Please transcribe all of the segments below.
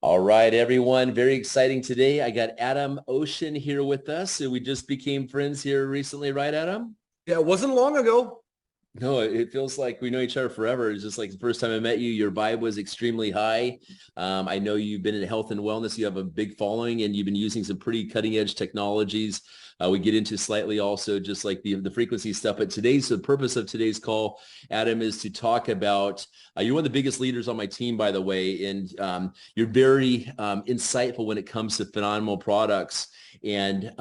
All right, everyone. Very exciting today. I got Adam Ocean here with us. So we just became friends here recently, right, Adam? Yeah, it wasn't long ago. No, it feels like we know each other forever. It's just like the first time I met you, your vibe was extremely high. I know you've been in health and wellness. You have a big following and you've been using some pretty cutting edge technologies. We get into slightly also just like the frequency stuff. But the purpose of today's call, Adam, is to talk about, you're one of the biggest leaders on my team, by the way, and you're very insightful when it comes to phenomenal products. And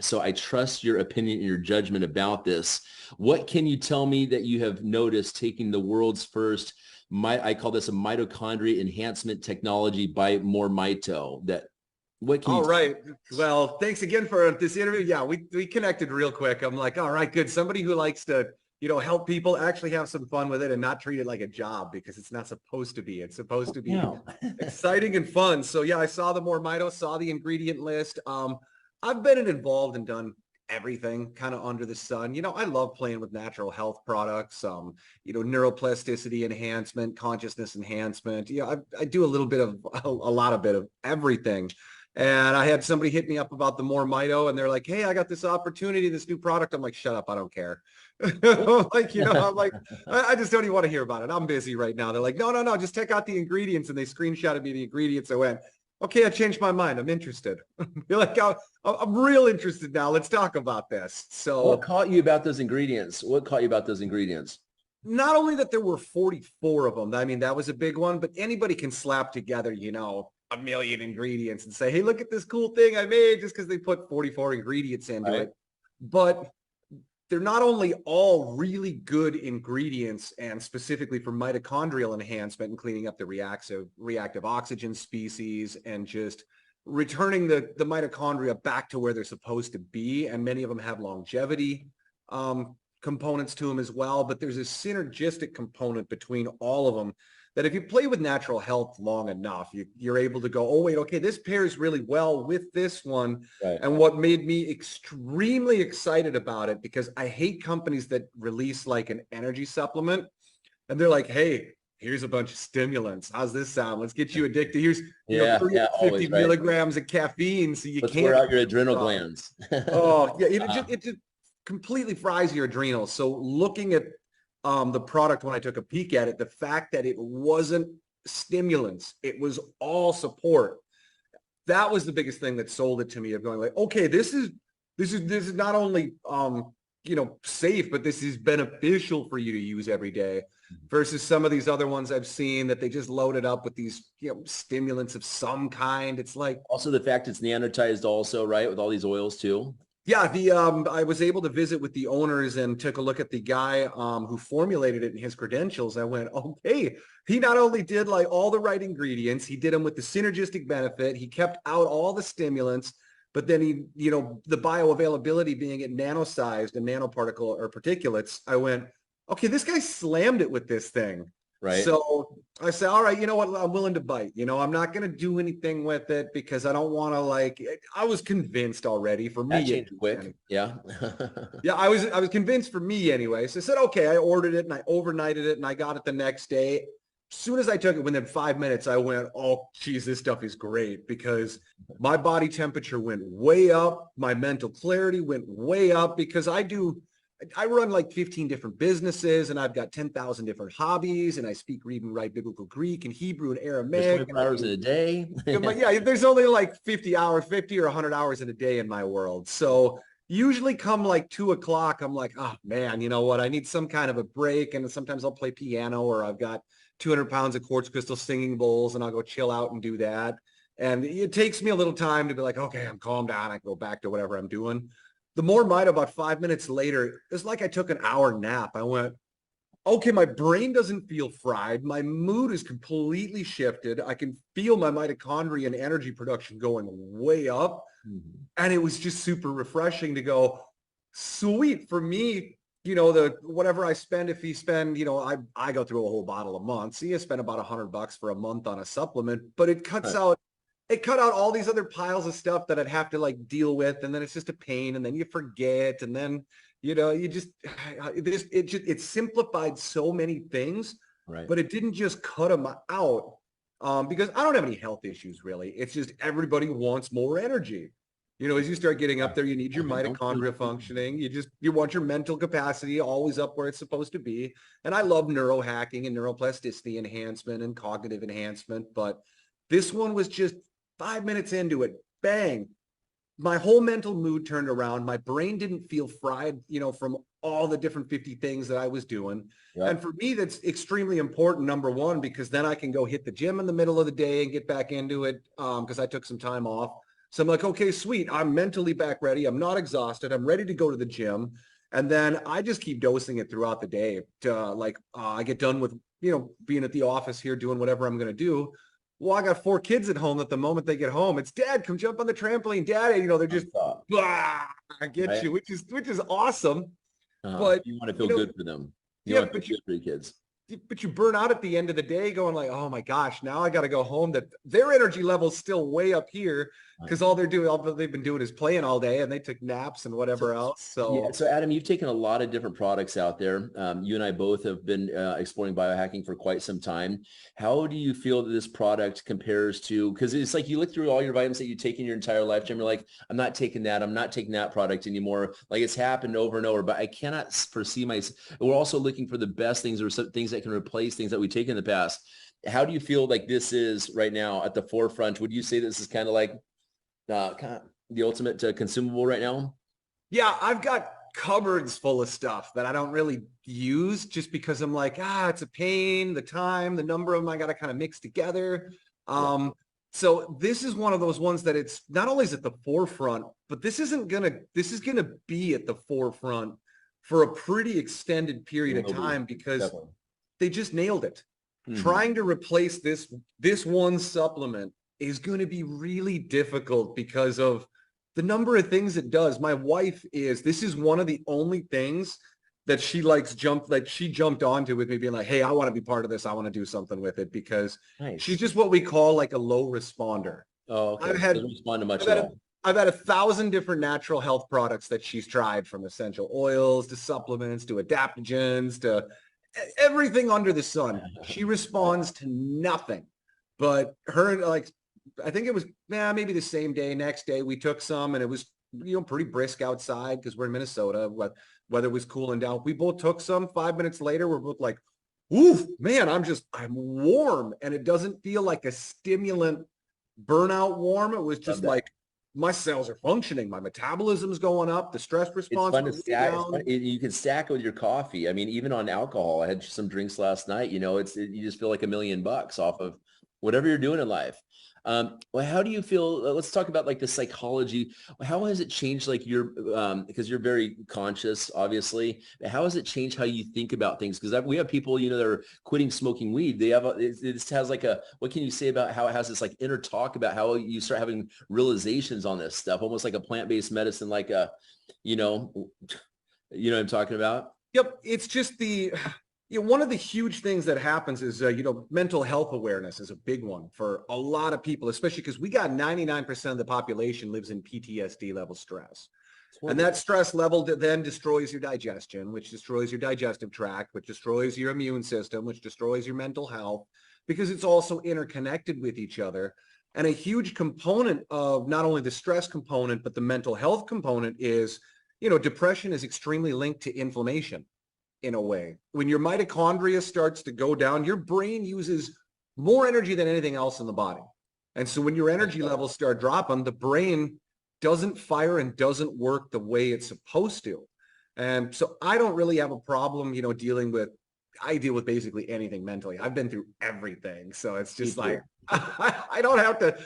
so I trust your opinion and your judgment about this. What can you tell me that you have noticed taking the world's first, I call this a mitochondria enhancement technology by MOREMITO? What can you All tell me? right. Well, thanks again for this interview. Yeah, we connected real quick. I'm like, all right, good. Somebody who likes to, help people actually have some fun with it and not treat it like a job because it's not supposed to be. It's supposed to be Yeah. exciting and fun. So yeah, I saw the MOREMITO, saw the ingredient list. I've been involved and done everything kind of under the sun. I love playing with natural health products, neuroplasticity enhancement, consciousness enhancement. I do a little bit of a bit of everything. And I had somebody hit me up about the MOREMITO and they're like, hey, I got this opportunity, this new product. I'm like, shut up, I don't care. I'm like, I just don't even want to hear about it. I'm busy right now. They're like, no, just check out the ingredients. And they screenshotted me the ingredients. I went, okay, I changed my mind. I'm interested. You're like, I'm real interested now. Let's talk about this. What So caught you about those ingredients? What caught you about those ingredients? not only that there were 44 of them, I mean, that was a big one, but anybody can slap together, a million ingredients and say, hey, look at this cool thing I made just because they put 44 ingredients into it. But they're not only all really good ingredients and specifically for mitochondrial enhancement and cleaning up the reactive oxygen species and just returning the mitochondria back to where they're supposed to be. And many of them have longevity components to them as well. But there's a synergistic component between all of them that if you play with natural health long enough, you're able to go, oh, wait, okay, this pairs really well with this one. Right. And what made me extremely excited about it, because I hate companies that release like an energy supplement and they're like, hey, here's a bunch of stimulants. How's this sound? Let's get you addicted. Here's 350 always, right. milligrams of caffeine so you Let's can't. wear out your adrenal glands. Oh, yeah, it just completely fries your adrenals. So looking at the product when I took a peek at it, the fact that it wasn't stimulants, it was all support. That was the biggest thing that sold it to me of going like, okay, this is not only safe, but this is beneficial for you to use every day versus some of these other ones I've seen that they just loaded up with these stimulants of some kind. It's like also the fact it's nanotized also, right? With all these oils too. yeah, I was able to visit with the owners and took a look at the guy who formulated it and his credentials. I went, okay, he not only did like all the right ingredients, he did them with the synergistic benefit. He kept out all the stimulants, but then he, the bioavailability being at nano-sized and nanoparticle or particulates. I went, okay, this guy slammed it with this thing. Right. So I said, all right, you know what? I'm willing to bite. I'm not going to do anything with it because I don't want to I was convinced already for me. That changed quick. Yeah. Yeah, I was convinced for me anyway. So I said, okay, I ordered it and I overnighted it and I got it the next day. As soon as I took it, within 5 minutes, I went, oh, geez, this stuff is great because my body temperature went way up. My mental clarity went way up because I run like 15 different businesses and I've got 10,000 different hobbies and I speak, read and write biblical Greek and Hebrew and Aramaic. 24 hours in a day. Yeah, there's only like 50 or 100 hours in a day in my world. So usually come like 2 o'clock, I'm like, oh man, you know what? I need some kind of a break. And sometimes I'll play piano or I've got 200 pounds of quartz crystal singing bowls and I'll go chill out and do that. And it takes me a little time to be like, okay, I'm calmed down. I can go back to whatever I'm doing. The MOREMITO about 5 minutes later, it's like I took an hour nap. I went, okay, my brain doesn't feel fried. My mood is completely shifted. I can feel my mitochondria and energy production going way up. Mm-hmm. And it was just super refreshing to go, sweet for me, whatever I spend, if you spend, I go through a whole bottle a month. So you spend about $100 for a month on a supplement, but it cuts out. It cut out all these other piles of stuff that I'd have to like deal with. And then it's just a pain. And then you forget. And then, it simplified so many things, right? But it didn't just cut them out. because I don't have any health issues really. It's just everybody wants more energy. You know, as you start getting up there, you need your mitochondria functioning. You want your mental capacity always up where it's supposed to be. And I love neurohacking and neuroplasticity enhancement and cognitive enhancement. But this one was just 5 minutes into it. Bang. My whole mental mood turned around. My brain didn't feel fried, you know, from all the different 50 things that I was doing. Yep. And for me, that's extremely important, number one, because then I can go hit the gym in the middle of the day and get back into it because I took some time off. So I'm like, okay, sweet. I'm mentally back ready. I'm not exhausted. I'm ready to go to the gym. And then I just keep dosing it throughout the day. I get done with, you know, being at the office here, doing whatever I'm going to do. Well, I got 4 kids at home that the moment they get home, it's Dad, come jump on the trampoline. Dad, you know, they're just, I get right. You, which is awesome. But you want to feel good for them. You want to feel good for your kids. But you burn out at the end of the day going like, oh my gosh, now I got to go home. That their energy level's still way up here because all they've been doing is playing all day and they took naps and whatever else. So So Adam, you've taken a lot of different products out there. You and I both have been exploring biohacking for quite some time. How do you feel that this product compares to, because it's like you look through all your vitamins that you take in your entire lifetime, you're like, I'm not taking that product anymore. Like it's happened over and over, but I cannot foresee we're also looking for the best things or some things that can replace things that we take in the past. How do you feel like this is right now at the forefront? Would you say this is kind of like the ultimate consumable right now? Yeah, I've got cupboards full of stuff that I don't really use just because I'm like, it's a pain, the time, the number of them I got to kind of mix together. So this is one of those ones that it's not only is at the forefront, but this is going to be at the forefront for a pretty extended period of time because they just nailed it. Mm-hmm. Trying to replace this one supplement is going to be really difficult because of the number of things it does. My wife this is one of the only things that she she jumped onto with me being like, hey, I want to be part of this. I want to do something with it because she's just what we call like a low responder. Oh, okay. Doesn't respond to much at all. I've had 1,000 different natural health products that she's tried, from essential oils to supplements to adaptogens to everything under the sun. She responds to nothing. But I think it was maybe the same day, next day we took some, and it was, you know, pretty brisk outside because we're in Minnesota. Weather was cooling down. We both took some. 5 minutes later, we're both like, oof, man, I'm warm. And it doesn't feel like a stimulant burnout warm. It was just like, my cells are functioning. My metabolism's going up. The stress response. It's fun to stack. You can stack it with your coffee. I mean, even on alcohol, I had some drinks last night. You know, you just feel like $1 million off of whatever you're doing in life. Well, how do you feel? Let's talk about like the psychology. How has it changed like because you're very conscious, obviously. How has it changed how you think about things? Because we have people, you know, that are quitting smoking weed. They have it has like what can you say about how it has this like inner talk about how you start having realizations on this stuff, almost like a plant-based medicine, like you know what I'm talking about? Yep. It's just one of the huge things that happens is, mental health awareness is a big one for a lot of people, especially because we got 99% of the population lives in PTSD level stress. And that stress level then destroys your digestion, which destroys your digestive tract, which destroys your immune system, which destroys your mental health, because it's also interconnected with each other. And a huge component of not only the stress component, but the mental health component is, depression is extremely linked to inflammation. In a way, when your mitochondria starts to go down, your brain uses more energy than anything else in the body. And so when your energy levels start dropping, the brain doesn't fire and doesn't work the way it's supposed to. And so I don't really have a problem, I deal with basically anything mentally. I've been through everything. So it's just like, I don't have to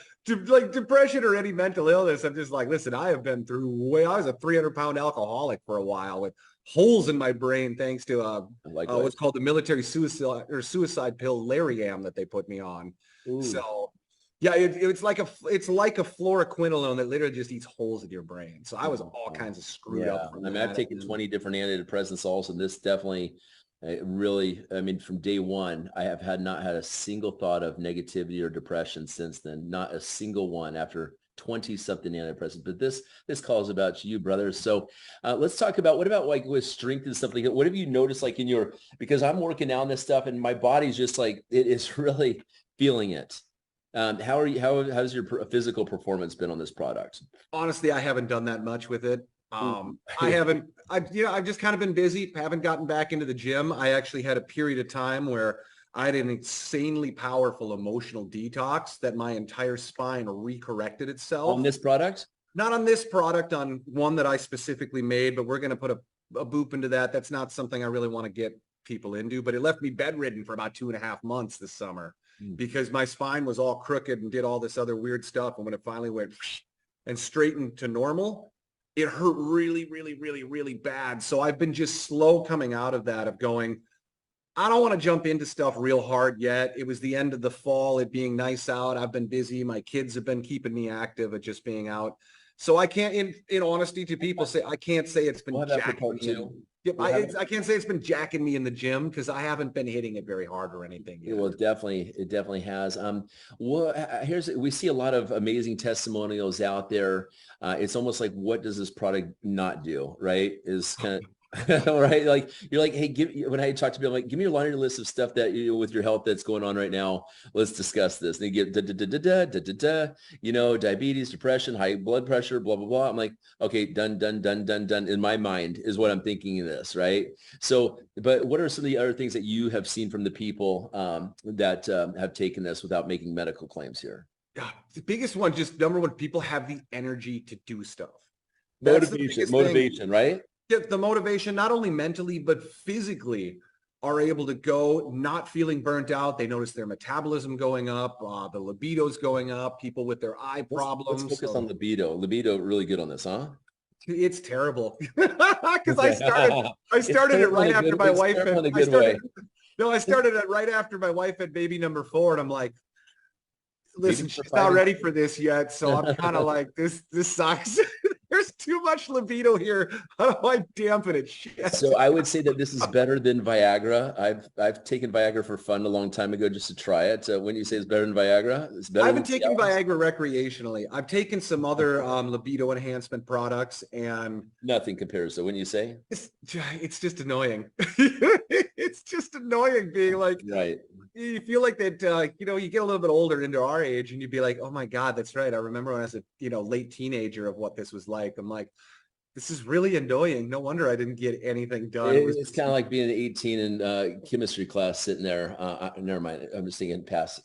like depression or any mental illness. I'm just like, listen, I have been through I was a 300-pound alcoholic for a while with holes in my brain thanks to what's called the military suicide pill Lariam that they put me on. Ooh. So yeah, it's like a fluoroquinolone that literally just eats holes in your brain. So I was all kinds of screwed up. I've taken 20 different antidepressants also, and this definitely really, from day one, I have not had a single thought of negativity or depression since then. Not a single one after 20-something antidepressants. But this call is about you, brother. So let's talk about, what about like with strength and stuff like that? What have you noticed like because I'm working out on this stuff and my body's just like, it is really feeling it. How are you? How's your physical performance been on this product? Honestly, I haven't done that much with it. Mm. I've just kind of been busy, haven't gotten back into the gym. I actually had a period of time where I had an insanely powerful emotional detox that my entire spine recorrected itself. On this product? Not on this product, on one that I specifically made, but we're going to put a boop into that. That's not something I really want to get people into, but it left me bedridden for about 2.5 months this summer because my spine was all crooked and did all this other weird stuff. And when it finally went and straightened to normal, it hurt really, really, really, really bad. So I've been just slow coming out of that, of going, I don't want to jump into stuff real hard yet. It was the end of the fall, it being nice out. I've been busy. My kids have been keeping me active at just being out. So I can't, in honesty to people, say I can't say it's been jacking me. I can't say it's been jacking me in the gym because I haven't been hitting it very hard or anything yet. Well, it definitely has. We see a lot of amazing testimonials out there. It's almost like, what does this product not do? Right? Is kind of right? Like you're like, hey, when I talk to people, I'm like, give me your laundry list of stuff that with your health that's going on right now. Let's discuss this. And they get diabetes, depression, high blood pressure, blah, blah, blah. I'm like, okay, done. In my mind is what I'm thinking of this, right? So, but what are some of the other things that you have seen from the people that have taken this without making medical claims here? Yeah, the biggest one, just number one, people have the energy to do stuff. Motivation, right? Get the motivation, not only mentally, but physically are able to go not feeling burnt out. They notice their metabolism going up, the libido's going up, people with their eye problems. Let's focus on libido. Libido really good on this, huh? It's terrible. Because I started it right after my wife had, I started it right after my wife had baby number 4. And I'm like, listen, she's not ready for this yet. So I'm kind of like, this sucks. There's too much libido here. How do I dampen it? Shit. So I would say that this is better than Viagra. I've taken Viagra for fun a long time ago just to try it. When you say it's better than Viagra, it's better. I haven't taken Viagra recreationally. I've taken some other libido enhancement products, and nothing compares. So when you say it's just annoying. It's just annoying being like, right. You feel like that, you get a little bit older into our age and you'd be like, oh my God, that's right. I remember when I was a, late teenager of what this was like. I'm like, this is really annoying. No wonder I didn't get anything done. It's kind of like being 18 in chemistry class sitting there. Never mind. I'm just thinking past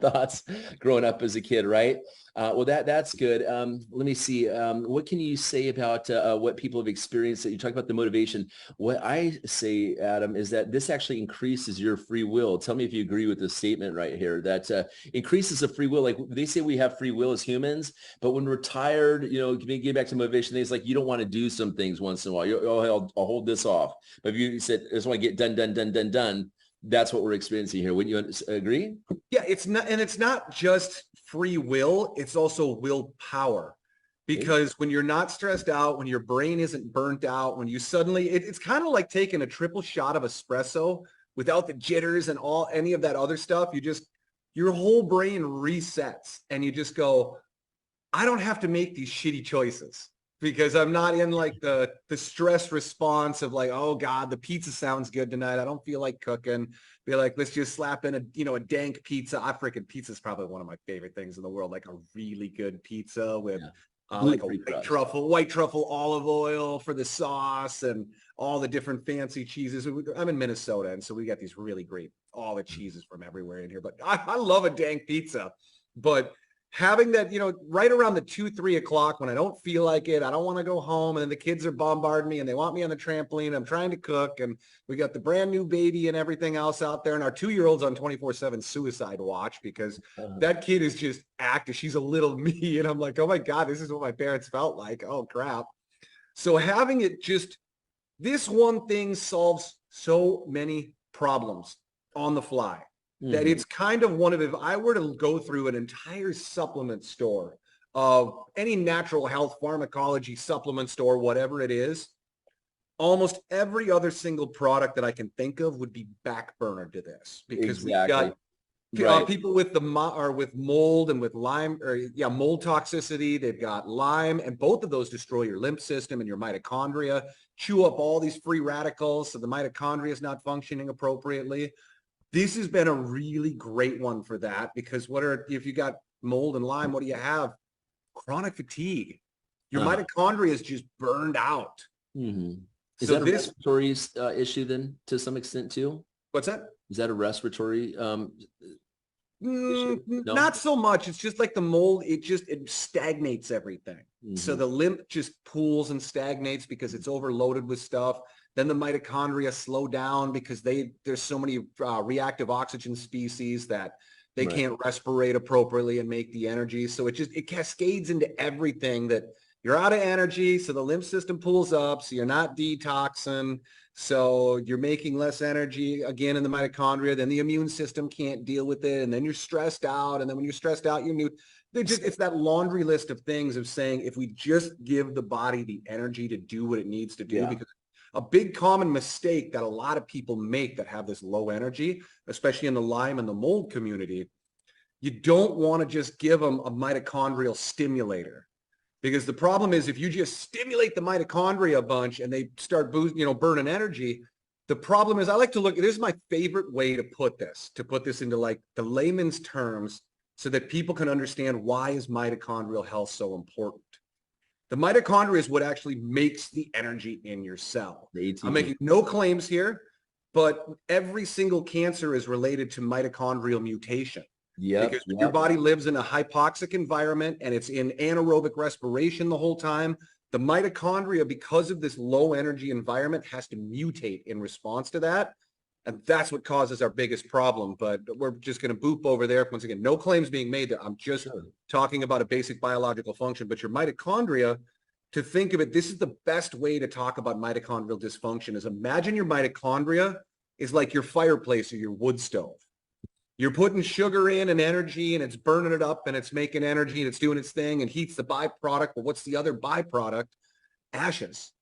thoughts growing up as a kid, right? Well, that's good. Let me see. What can you say about what people have experienced? That you talk about the motivation. What I say, Adam, is that this actually increases your free will. Tell me if you agree with this statement right here. That increases the free will. Like they say, we have free will as humans, but when we're tired, getting back to motivation, things like you don't want to do some things once in a while. I'll hold this off. But if you said, I just want to get done. That's what we're experiencing here. Wouldn't you agree? Yeah, it's not just free will, it's also willpower. Because when you're not stressed out, when your brain isn't burnt out, when you suddenly, it's kind of like taking a triple shot of espresso without the jitters and any of that other stuff. Your whole brain resets and you just go, I don't have to make these shitty choices. Because I'm not in like the stress response of like, oh God, the pizza sounds good tonight. I don't feel like cooking. Be like, let's just slap in a dank pizza. Pizza is probably one of my favorite things in the world. Like a really good pizza with like a white truffle olive oil for the sauce and all the different fancy cheeses. I'm in Minnesota, and so we got these really great, all the cheeses from everywhere in here. But I love a dank pizza, but having that, right around the 2-3 o'clock when I don't feel like it, I don't want to go home, and then the kids are bombarding me and they want me on the trampoline. I'm trying to cook, and we got the brand new baby and everything else out there, and our 2-year-old's on 24/7 suicide watch because that kid is just active. She's a little me, and I'm like, oh my God, this is what my parents felt like. Oh crap. So having it this one thing solves so many problems on the fly. That it's kind of one of, if I were to go through an entire supplement store of any natural health pharmacology supplement store, whatever it is, almost every other single product that I can think of would be back burner to this, because we've got people with with mold and with Lyme, mold toxicity. They've got Lyme, and both of those destroy your lymph system and your mitochondria, chew up all these free radicals, so the mitochondria is not functioning appropriately. This has been a really great one for that, because if you got mold and Lyme, what do you have? Chronic fatigue. Your mitochondria is just burned out. Mm-hmm. Is So that a respiratory issue then to some extent too? What's that? Is that a respiratory issue? No? Not so much. It's just like the mold. It stagnates everything. Mm-hmm. So the lymph just pools and stagnates because it's overloaded with stuff. Then the mitochondria slow down because there's so many reactive oxygen species that they can't respirate appropriately and make the energy. So it cascades into everything that you're out of energy. So the lymph system pulls up. So you're not detoxing. So you're making less energy again in the mitochondria. Then the immune system can't deal with it. And then you're stressed out. And then when you're stressed out, it's that laundry list of things of saying, if we just give the body the energy to do what it needs to do, because a big common mistake that a lot of people make that have this low energy, especially in the Lyme and the mold community, you don't want to just give them a mitochondrial stimulator. Because the problem is, if you just stimulate the mitochondria a bunch and they start burning energy, the problem is, I like to look, this is my favorite way to put this into like the layman's terms so that people can understand why is mitochondrial health so important. The mitochondria is what actually makes the energy in your cell. I'm making no claims here, but every single cancer is related to mitochondrial mutation. Because your body lives in a hypoxic environment and it's in anaerobic respiration the whole time, the mitochondria, because of this low energy environment, has to mutate in response to that. And that's what causes our biggest problem. But we're just going to boop over there. Once again, no claims being made there. I'm just talking about a basic biological function. But your mitochondria, to think of it, this is the best way to talk about mitochondrial dysfunction, is imagine your mitochondria is like your fireplace or your wood stove. You're putting sugar in and energy, and it's burning it up, and it's making energy, and it's doing its thing and heats the byproduct. But what's the other byproduct? Ashes.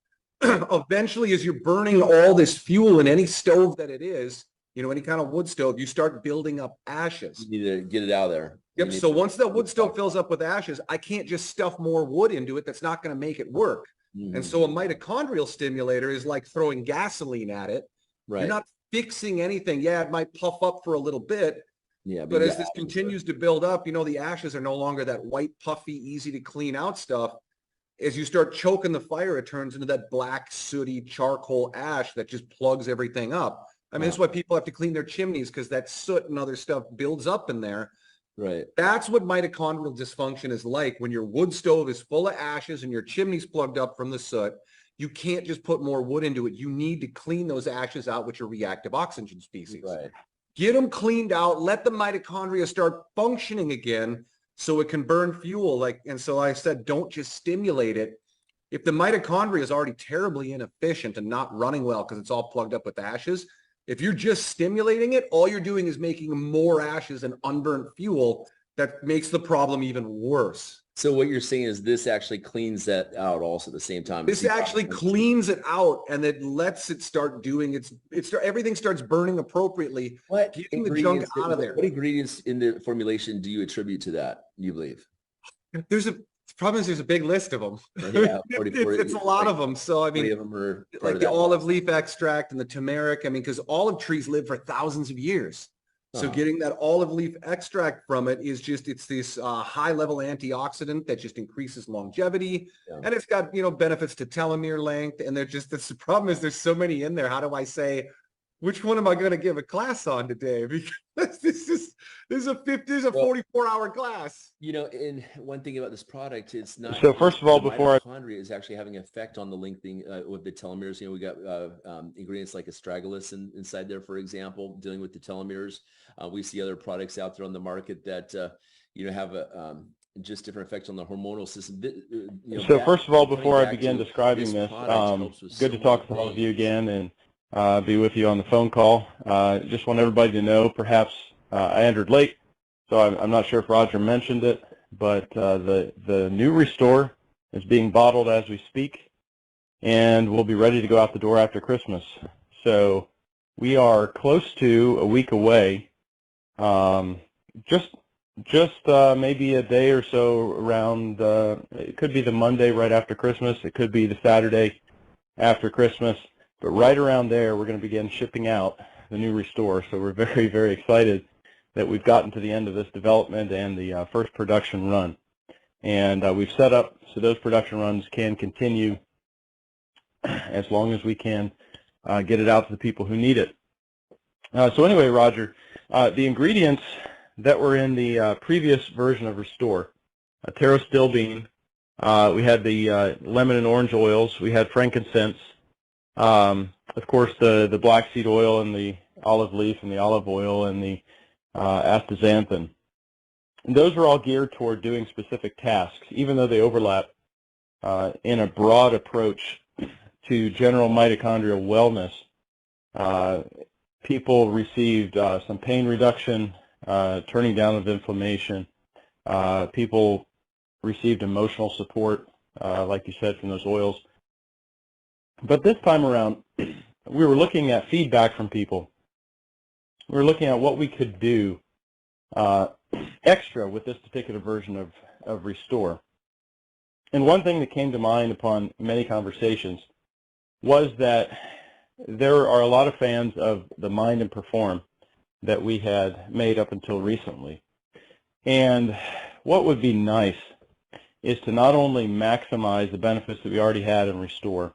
Eventually, as you're burning all this fuel in any stove that it is, any kind of wood stove, you start building up ashes. You need to get it out of there. Yep. So once that wood stove fills up with ashes, I can't just stuff more wood into it. That's not going to make it work. Mm-hmm. And so a mitochondrial stimulator is like throwing gasoline at it. Right. You're not fixing anything. Yeah, it might puff up for a little bit. Yeah, but as this continues to build up, the ashes are no longer that white, puffy, easy to clean out stuff. As you start choking the fire, it turns into that black, sooty charcoal ash that just plugs everything up. I mean, that's why people have to clean their chimneys, because that soot and other stuff builds up in there. Right. That's what mitochondrial dysfunction is like. When your wood stove is full of ashes and your chimney's plugged up from the soot, you can't just put more wood into it. You need to clean those ashes out, which are reactive oxygen species. Right. Get them cleaned out. Let the mitochondria start functioning again so it can burn fuel. And so I said, don't just stimulate it. If the mitochondria is already terribly inefficient and not running well because it's all plugged up with ashes, if you're just stimulating it, all you're doing is making more ashes and unburnt fuel that makes the problem even worse. So what you're saying is this actually cleans that out also at the same time. This actually cleans it out, and it lets it start doing everything starts burning appropriately, getting the junk out of there. What ingredients in the formulation do you attribute to that, you believe? The problem is there's a big list of them. Yeah, 40, it's a lot of them. So I mean, 40 of them are like the olive leaf extract and the turmeric. I mean, because olive trees live for thousands of years. So getting that olive leaf extract from it is it's this high level antioxidant that just increases longevity. Yeah. And it's got, benefits to telomere length. And the problem is there's so many in there. How do I say, which one am I going to give a class on today? Because this is a 44-hour class. And one thing about this product, it's not. So first of all, before mitochondria is actually having an effect on the lengthening with the telomeres. We got ingredients like astragalus inside there, for example, dealing with the telomeres. We see other products out there on the market that have just different effects on the hormonal system. So first of all, before I begin describing this, good to talk to all of you again and be with you on the phone call. Just want everybody to know, perhaps I entered late, so I'm not sure if Roger mentioned it, but the new Restore is being bottled as we speak, and we'll be ready to go out the door after Christmas. So we are close to a week away. Just maybe a day or so around, it could be the Monday right after Christmas, it could be the Saturday after Christmas, but right around there we're going to begin shipping out new Restore. So we're very, very excited that we've gotten to the end of this development and the first production run. And we've set up so those production runs can continue as long as we can get it out to the people who need it. So anyway, Roger, the ingredients that were in the previous version of Restore, taro still bean, we had the lemon and orange oils, we had frankincense, of course the black seed oil and the olive leaf and the olive oil and the astaxanthin. And those were all geared toward doing specific tasks, even though they overlap in a broad approach to general mitochondrial wellness. People received some pain reduction, turning down of inflammation. People received emotional support, like you said, from those oils. But this time around, we were looking at feedback from people. We were looking at what we could do extra with this particular version of Restore. And one thing that came to mind upon many conversations was that there are a lot of fans of the Mind and Perform that we had made up until recently. And what would be nice is to not only maximize the benefits that we already had in Restore,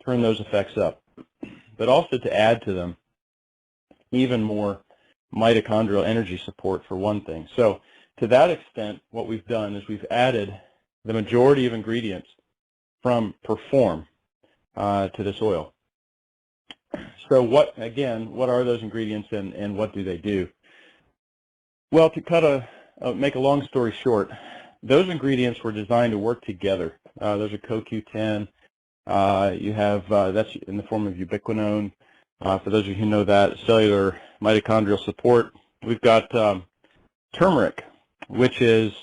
turn those effects up, but also to add to them even more mitochondrial energy support for one thing. So to that extent, what we've done is we've added the majority of ingredients from Perform to this oil. So what are those ingredients and what do they do? Well, to make a long story short, those ingredients were designed to work together. Those are CoQ10. You have, that's in the form of ubiquinone. For those of you who know that, cellular mitochondrial support. We've got turmeric, which is,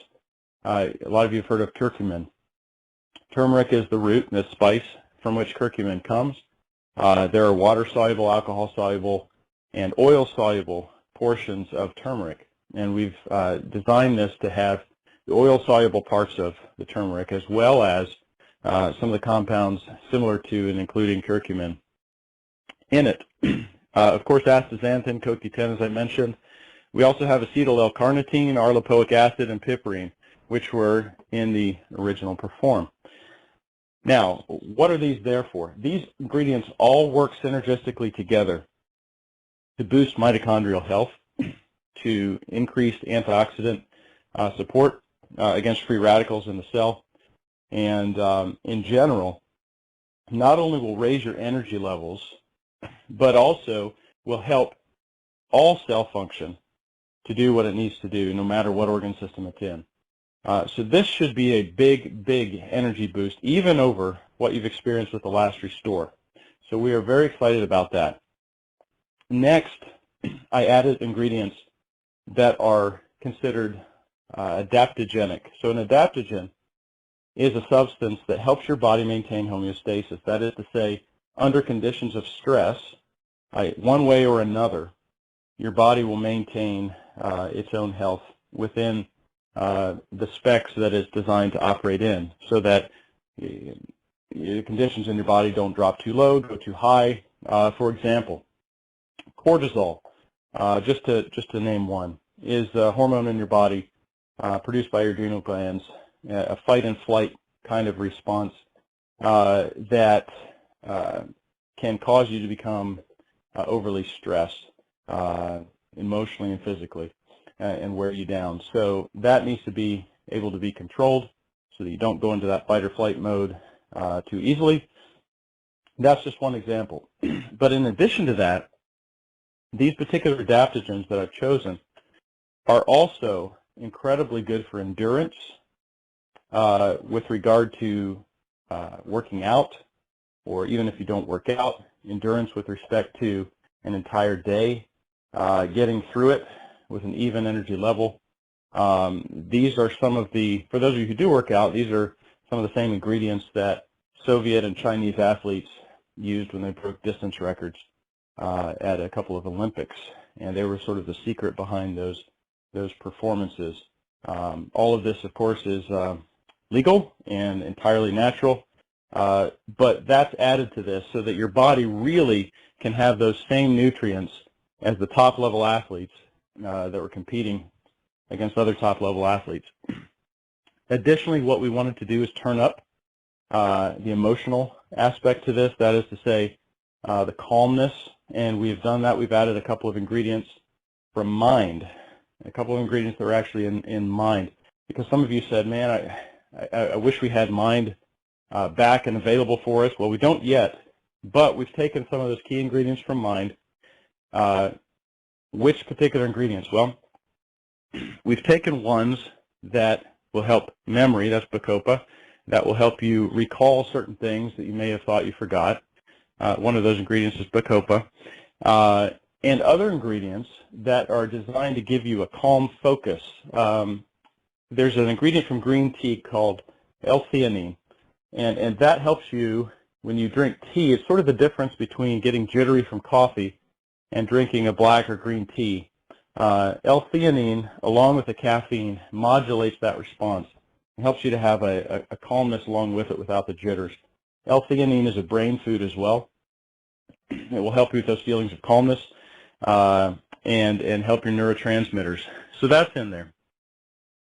a lot of you have heard of curcumin. Turmeric is the root, the spice from which curcumin comes. There are water-soluble, alcohol-soluble, and oil-soluble portions of turmeric. And we've designed this to have the oil-soluble parts of the turmeric as well as some of the compounds similar to and including curcumin in it. Of course, astaxanthin, CoQ10, as I mentioned. We also have acetyl L-carnitine, arlopoic acid, and piperine, which were in the original Perform. Now, what are these there for? These ingredients all work synergistically together to boost mitochondrial health, to increase antioxidant support against free radicals in the cell, and in general, not only will raise your energy levels, but also will help all cell function to do what it needs to do, no matter what organ system it's in. So this should be a big, big energy boost, even over what you've experienced with the last Restore. So we are very excited about that. Next, I added ingredients that are considered adaptogenic. So an adaptogen is a substance that helps your body maintain homeostasis. That is to say, under conditions of stress, one way or another, your body will maintain its own health within the specs that it's designed to operate in, so that the conditions in your body don't drop too low, go too high. For example, cortisol, just to name one, is a hormone in your body produced by your adrenal glands, a fight and flight kind of response that can cause you to become overly stressed emotionally and physically and wear you down. So that needs to be able to be controlled so that you don't go into that fight or flight mode too easily. That's just one example. But in addition to that, these particular adaptogens that I've chosen are also incredibly good for endurance with regard to working out, or even if you don't work out, endurance with respect to an entire day, getting through it with an even energy level. These are some of the, for those of you who do work out, these are some of the same ingredients that Soviet and Chinese athletes used when they broke distance records at a couple of Olympics, and they were sort of the secret behind those performances. All of this, of course, is legal and entirely natural. but that's added to this so that your body really can have those same nutrients as the top-level athletes that were competing against other top-level athletes. Additionally, what we wanted to do is turn up the emotional aspect to this, that is to say, the calmness, and we've done that. We've added a couple of ingredients from mind, a couple of ingredients that were actually in mind, because some of you said, man, I wish we had mind back and available for us. Well, we don't yet, but we've taken some of those key ingredients from mind. Which particular ingredients? Well, we've taken ones that will help memory, that's Bacopa, that will help you recall certain things that you may have thought you forgot. One of those ingredients is Bacopa. And other ingredients that are designed to give you a calm focus. There's an ingredient from green tea called L-theanine, and that helps you when you drink tea. It's sort of the difference between getting jittery from coffee and drinking a black or green tea. L-theanine, along with the caffeine, modulates that response. It helps you to have a calmness along with it without the jitters. L-theanine is a brain food as well. It will help you with those feelings of calmness and help your neurotransmitters. So that's in there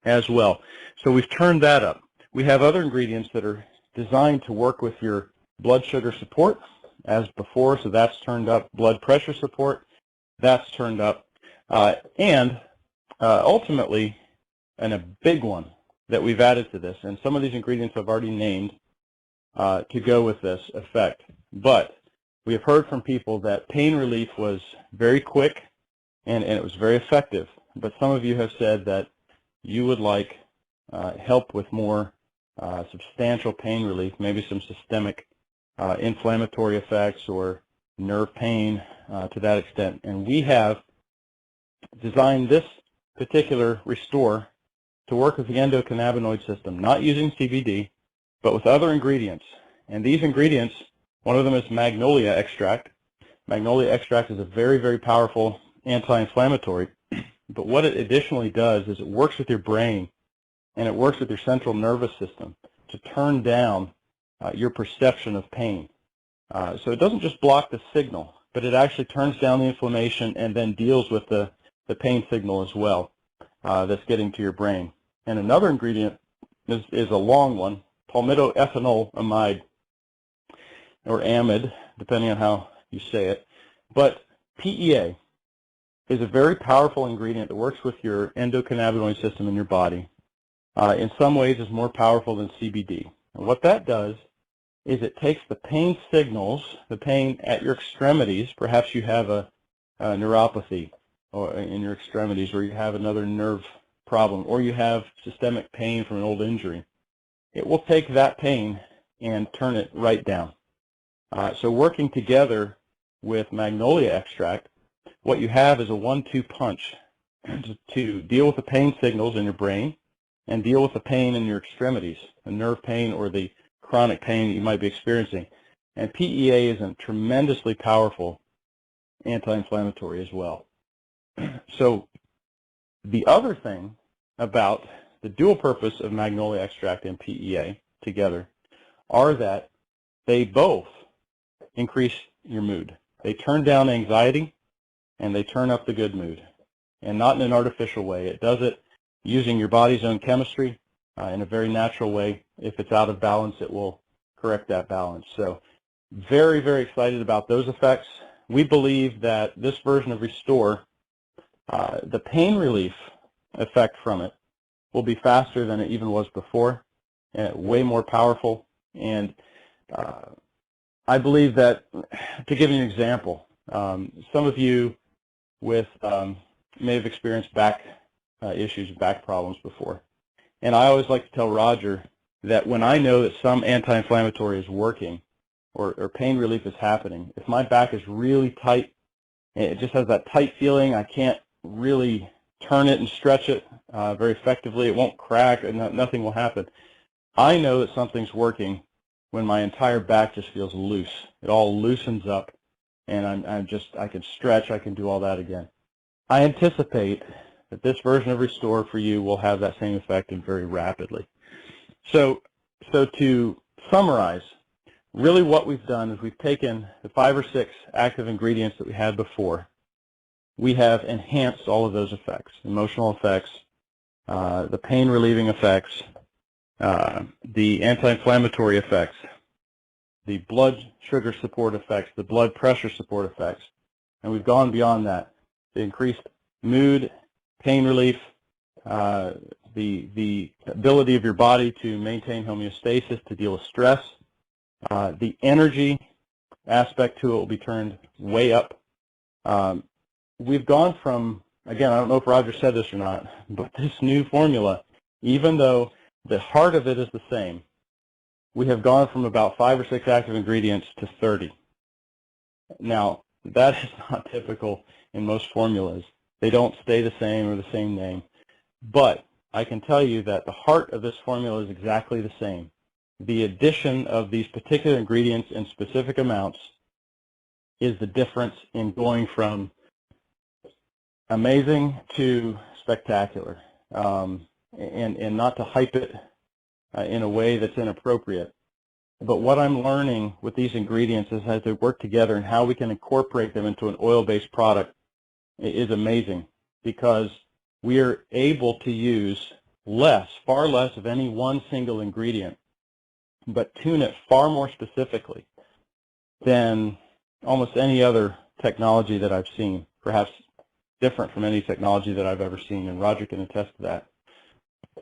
as well. So we've turned that up. We have other ingredients that are designed to work with your blood sugar support as before, so that's turned up. Blood pressure support, that's turned up. And ultimately, and a big one that we've added to this, and some of these ingredients I've already named to go with this effect, but we have heard from people that pain relief was very quick and it was very effective, but some of you have said that you would like help with more substantial pain relief, maybe some systemic inflammatory effects or nerve pain to that extent. And we have designed this particular Restore to work with the endocannabinoid system, not using CBD, but with other ingredients. And these ingredients, one of them is magnolia extract. Magnolia extract is a very, very powerful anti-inflammatory. But what it additionally does is it works with your brain and it works with your central nervous system to turn down your perception of pain. So it doesn't just block the signal, but it actually turns down the inflammation and then deals with the pain signal as well that's getting to your brain. And another ingredient is a long one, palmitoethanolamide, or amide, depending on how you say it. But PEA is a very powerful ingredient that works with your endocannabinoid system in your body. In some ways, is more powerful than CBD. And what that does is it takes the pain signals, the pain at your extremities. Perhaps you have a neuropathy or in your extremities, or you have another nerve problem, or you have systemic pain from an old injury. It will take that pain and turn it right down. So working together with magnolia extract, what you have is a 1-2 punch to deal with the pain signals in your brain and deal with the pain in your extremities, the nerve pain or the chronic pain that you might be experiencing. And PEA is a tremendously powerful anti-inflammatory as well. So the other thing about the dual purpose of magnolia extract and PEA together are that they both increase your mood. They turn down anxiety and they turn up the good mood, and not in an artificial way. It does it using your body's own chemistry in a very natural way. If it's out of balance, it will correct that balance. So very, very excited about those effects. We believe that this version of Restore, the pain relief effect from it will be faster than it even was before, and way more powerful. And I believe that, to give you an example, some of you may have experienced back issues, back problems before. And I always like to tell Roger that when I know that some anti-inflammatory is working or pain relief is happening, if my back is really tight, it just has that tight feeling, I can't really turn it and stretch it very effectively, it won't crack, and nothing will happen. I know that something's working when my entire back just feels loose. It all loosens up, and I can stretch, I can do all that again. I anticipate that this version of Restore for you will have that same effect and very rapidly. So to summarize, really what we've done is we've taken the 5 or 6 active ingredients that we had before. We have enhanced all of those effects, emotional effects, the pain relieving effects, the anti-inflammatory effects, the blood sugar support effects, the blood pressure support effects, and we've gone beyond that. The increased mood, pain relief, the ability of your body to maintain homeostasis, to deal with stress, the energy aspect to it will be turned way up. We've gone from, again, I don't know if Roger said this or not, but this new formula, even though the heart of it is the same, we have gone from about 5 or 6 active ingredients to 30. Now, that is not typical in most formulas. They don't stay the same or the same name. But I can tell you that the heart of this formula is exactly the same. The addition of these particular ingredients in specific amounts is the difference in going from amazing to spectacular. And not to hype it in a way that's inappropriate. But what I'm learning with these ingredients is as they work together and how we can incorporate them into an oil-based product is amazing, because we are able to use less, far less of any one single ingredient, but tune it far more specifically than almost any other technology that I've seen, perhaps different from any technology that I've ever seen, and Roger can attest to that.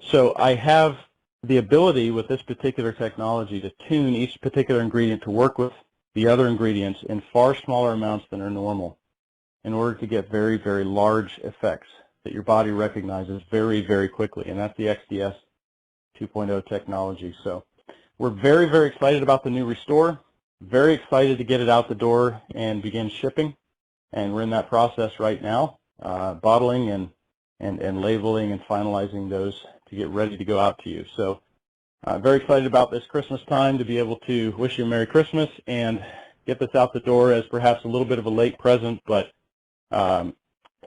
So I have the ability with this particular technology to tune each particular ingredient to work with the other ingredients in far smaller amounts than are normal in order to get very, very large effects that your body recognizes very, very quickly, and that's the XDS 2.0 technology. So we're very, very excited about the new Restore, very excited to get it out the door and begin shipping, and we're in that process right now, bottling and labeling and finalizing those to get ready to go out to you. So very excited about this Christmas time to be able to wish you a Merry Christmas and get this out the door as perhaps a little bit of a late present, but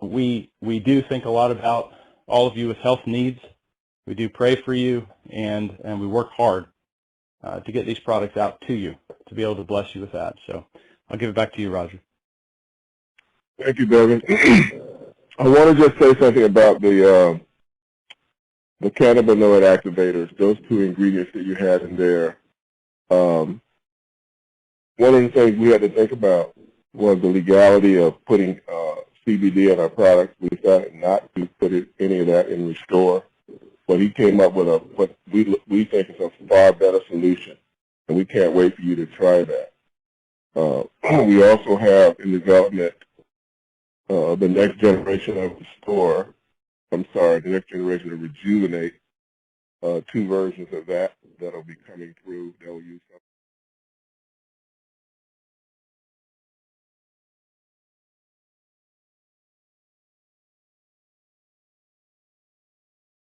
we do think a lot about all of you with health needs. We do pray for you, and we work hard to get these products out to you, to be able to bless you with that. So I'll give it back to you, Roger. Thank you, Bevan. I want to just say something about the cannabinoid activators, those 2 ingredients that you had in there. One of the things we had to think about was the legality of putting CBD in our products. We decided not to put any of that in Restore, but he came up with what we think is a far better solution, and we can't wait for you to try that. We also have in development the next generation of Restore. The next generation of Rejuvenate, 2 versions of that that'll be coming through that will use